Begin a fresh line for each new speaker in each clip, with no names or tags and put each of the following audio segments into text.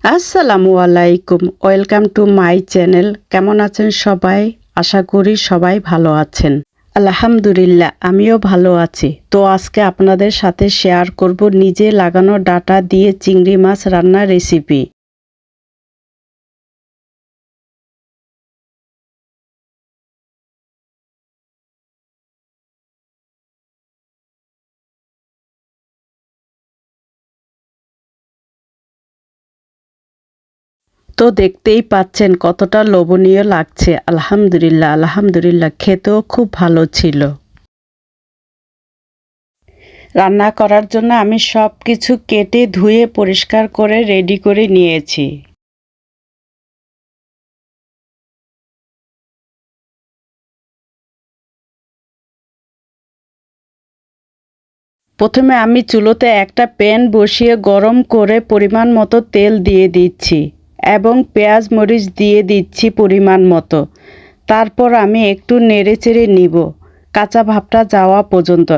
আসসালামু আলাইকুম, welcome to my channel. কেমন আছেন সবাই? আশা করি সবাই ভালো আছেন। আলহামদুলিল্লাহ, আমিও ভালো আছি। তো আজকে আপনাদের সাথে শেয়ার করব নিজে লাগানো ডাটা দিয়ে চিংড়ি মাছ রান্নার রেসিপি। তো দেখতেই পাচ্ছেন কতটা লোভনীয় লাগছে। আলহামদুলিল্লাহ, আলহামদুলিল্লাহ, খেতেও খুব ভালো ছিল। রান্না করার জন্য আমি সব কিছু কেটে ধুয়ে পরিষ্কার করে রেডি করে নিয়েছি। প্রথমে আমি চুলোতে একটা প্যান বসিয়ে গরম করে পরিমাণ মতো তেল দিয়ে দিচ্ছি এবং পেঁয়াজ মরিচ দিয়ে দিচ্ছি পরিমাণ মতো। তারপর আমি একটু নেড়েচেড়ে নিব কাঁচা ভাবটা যাওয়া পর্যন্ত।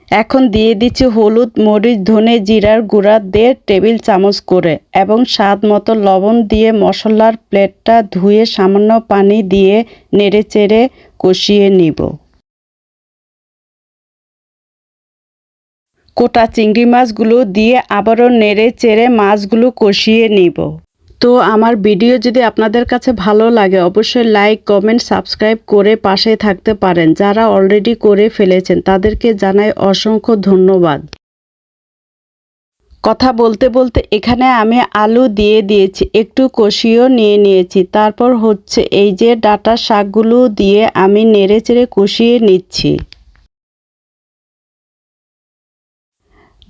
এখন দিয়ে দিচ্ছি হলুদ, মরিচ, ধনে, জিরার গুঁড়া 1.5 টেবিল চামচ করে এবং স্বাদ মতো লবণ দিয়ে মশলার প্লেটটা ধুয়ে সামান্য পানি দিয়ে নেড়েচেড়ে কষিয়ে নিব। কোটা চিংড়ি মাছগুলো দিয়ে আবারও নেড়ে চেড়ে মাছগুলো কষিয়ে নিব। তো আমার ভিডিও যদি আপনাদের কাছে ভালো লাগে অবশ্যই লাইক, কমেন্ট, সাবস্ক্রাইব করে পাশে থাকতে পারেন। যারা অলরেডি করে ফেলেছেন তাদেরকে জানাই অসংখ্য ধন্যবাদ। কথা বলতে বলতে এখানে আমি আলু দিয়ে দিয়েছি, একটু কষিয়েও নিয়ে নিয়েছি। তারপর হচ্ছে এই যে ডাঁটা শাকগুলো দিয়ে আমি নেড়ে চেড়ে কষিয়ে নিচ্ছি।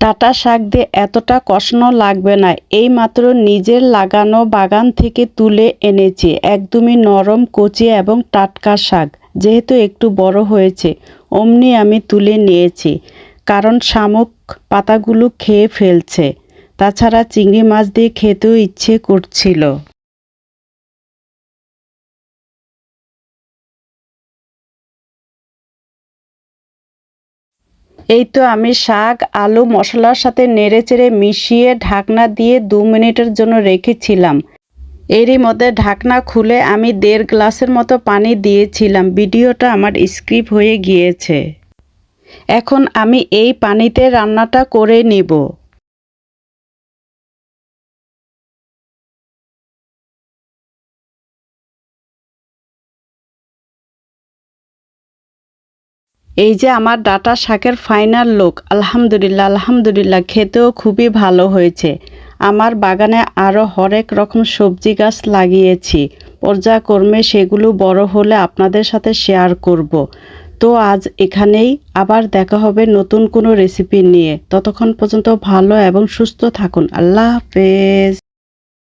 ডাঁটা শাক দিয়ে এতটা কষানো লাগবে না, এইমাত্র নিজের লাগানো বাগান থেকে তুলে এনেছি। একদমই নরম, কচি এবং টাটকা শাক। যেহেতু একটু বড় হয়েছে অমনি আমি তুলে নিয়েছি, কারণ শামুক পাতাগুলো খেয়ে ফেলছে। তাছাড়া চিংড়ি মাছ দিয়ে খেতেও ইচ্ছে করছিল। এই তো আমি শাক, আলু মশলার সাথে নেড়েচেড়ে মিশিয়ে ঢাকনা দিয়ে 2 মিনিটের জন্য রেখেছিলাম। এরই মধ্যে ঢাকনা খুলে আমি 1.5 গ্লাসের মতো পানি দিয়েছিলাম। ভিডিওটা আমার স্কিপ হয়ে গিয়েছে। এখন আমি এই পানিতে রান্নাটা করে নিব। এই যে আমার ডাঁটা শাকের ফাইনাল লুক। আলহামদুলিল্লাহ, আলহামদুলিল্লাহ, খেতেও খুবই ভালো হয়েছে। আমার বাগানে আরও হরেক রকম সবজি গাছ লাগিয়েছি। পর্যায়ক্রমে সেগুলো বড় হলে আপনাদের সাথে শেয়ার করব। তো আজ এখানেই, আবার দেখা হবে নতুন কোনো রেসিপি নিয়ে। ততক্ষণ পর্যন্ত ভালো এবং সুস্থ থাকুন। আল্লাহ হাফেজ।